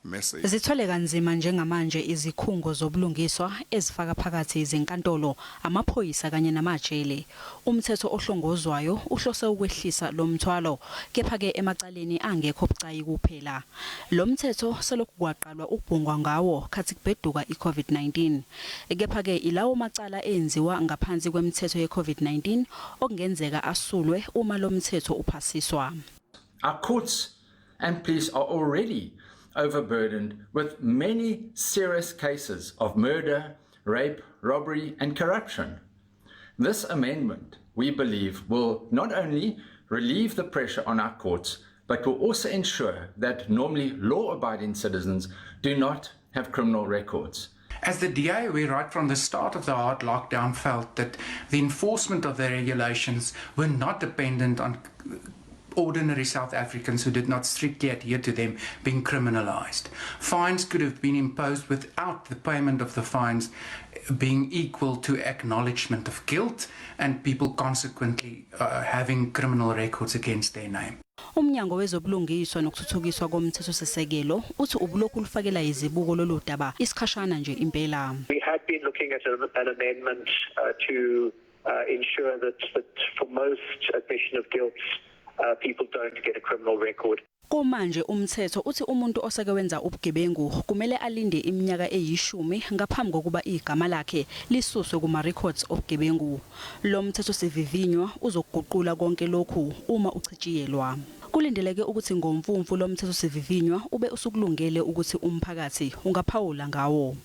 message. Zithwele kanzima njengamanje izikhungo zobulungiswa ezifaka phakathi izinkantolo, amaphoyisa kanye namajele. Umthetho ohlongozwayo uhlose ukwehlisa lo mthwalo, kepha ke emacaleni angekho bucayi kuphela. Lo mthetho selokhu kwaqalwa ukubhungwa ngawo khathi kubheduka iCovid-19. Kepha ke ilawo macala enziwa ngaphansi kwemithetho yeCovid-19 okungenzeka asulwe uma lo mthetho uphasiswa. Our courts and police are already overburdened with many serious cases of murder, rape, robbery and corruption. This amendment, we believe, will not only relieve the pressure on our courts, but will also ensure that normally law-abiding citizens do not have criminal records. As the DA, we right from the start of the hard lockdown felt that the enforcement of the regulations were not dependent on ordinary South Africans who did not strictly adhere to them being criminalized. Fines could have been imposed without the payment of the fines being equal to acknowledgement of guilt and people consequently having criminal records against their name. Umnyango wezobulungiswa nokuthuthukiswa komthethosisekelo uthi ubulokhu lufakela izibuko lolu daba isikhashana nje impela. We had been looking at an amendment to ensure that for most admission of guilt people don't get a criminal record. Komanje umthetho uthi umuntu osake wenza ubugebengu kumele alinde iminyaka e10 ngaphambi kokuba igama lakhe lisuswe kuma records obugebengu. Lo mthetho sivivinywa uzokuguqula konke lokhu uma uchitshiyelwa. Kulindeleke ukuthi ngomfumfu lo mthetho sivivinywa ube usukulungele ukuthi umphakathi ungaphawula ngawo.